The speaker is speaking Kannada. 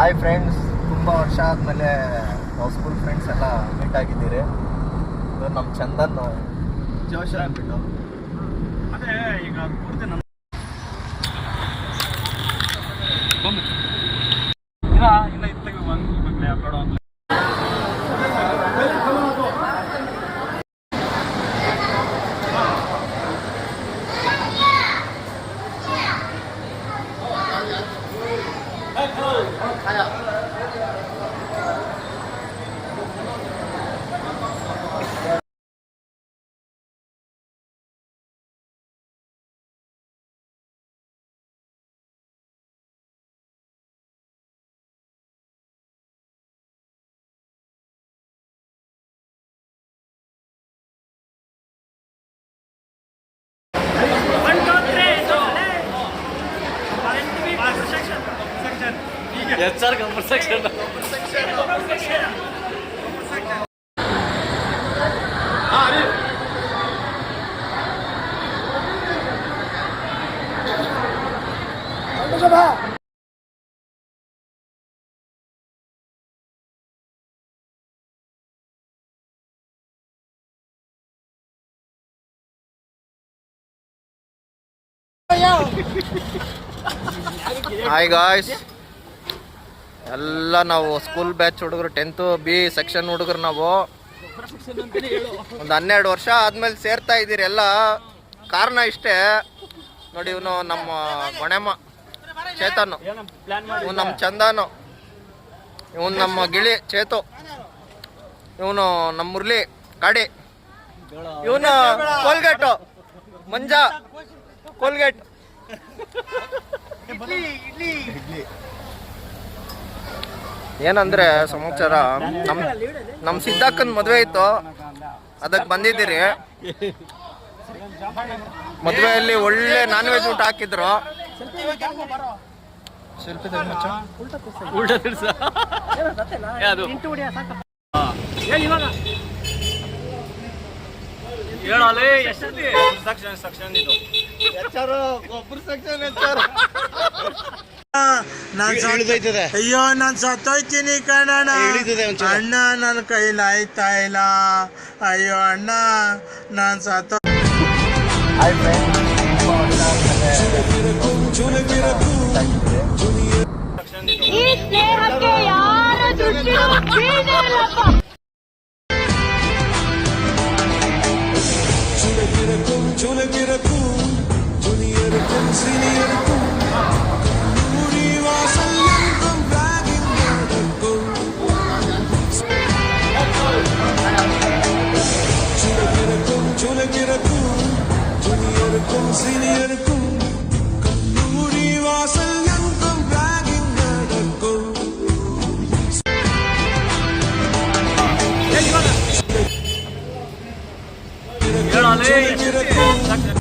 ಹಾಯ್ ಫ್ರೆಂಡ್ಸ್, ತುಂಬ ವರ್ಷ ಆದಮೇಲೆ ನಾವು ಸ್ಕೂಲ್ ಫ್ರೆಂಡ್ಸ್ ಎಲ್ಲ ಮೀಟ್ ಆಗಿದ್ದೀರಿ. ಇದು ನಮ್ಮ ಚಂದನ್ ಜೋಶ ಅಂದ್ಬಿಟ್ಟು. ಅದೇ ಈಗ ಪೂರ್ತಿ ನಮ್ಮ ಇಲ್ಲ ಇತ್ತಾಗ ಬಂದು ಅಪ್ಲೋಡ್ ಸರ್ ಕಂಪರ್ ಸೆಕ್ಷನ್ ಹಾಯ್ ಗಾಯ್ಸ್, ಎಲ್ಲ ನಾವು ಸ್ಕೂಲ್ ಬ್ಯಾಚ್ ಹುಡುಗರು 10th B ಸೆಕ್ಷನ್ ಹುಡುಗರು. ನಾವು ಒಂದು 12 ವರ್ಷ ಆದ್ಮೇಲೆ ಸೇರ್ತಾ ಇದ್ದೀರಿ ಎಲ್ಲ. ಕಾರಣ ಇಷ್ಟೇ ನೋಡಿ, ಇವನು ನಮ್ಮ ಗೊಣೆಮ್ಮ ಚೇತನ್, ಇವನು ನಮ್ಮ ಚಂದನು, ಇವನು ನಮ್ಮ ಗಿಳಿ ಚೇತು, ಇವನು ನಮ್ಮ ಮುರಳಿ ಗಾಡಿ, ಇವನು ಕೋಲ್ಗೇಟು ಮಂಜ ಕೋಲ್ಗೇಟ್. ಏನಂದ್ರೆ ಸಮಾಚಾರ, ನಮ್ಮ ಸಿದ್ಧಾಕನ್ ಮದುವೆ ಇತ್ತು, ಅದಕ್ಕೆ ಬಂದಿದ್ದೀರಿ. ಮದುವೆಯಲ್ಲಿ ಒಳ್ಳೆ ನಾನ್ ವೆಜ್ ಊಟ ಹಾಕಿದ್ರು. ಅಯ್ಯೋ ನಾನ್ ಸತ್ತೋಯ್ತೀನಿ ಕಣಣ್ಣ, ಅಣ್ಣ ನನ್ನ ಕೈಲಿ ಆಯ್ತಾ ಇಲ್ಲ, ಅಯ್ಯೋ ಅಣ್ಣ ನಾನ್ ಸತ್ತೋ. ಈ ಸ್ನೇಹಕ್ಕೆ ಯಾರ ದೃಷ್ಟಿಯೂ ಬೀಳಲ್ಲಪ್ಪ. ಹೇಳಲೇ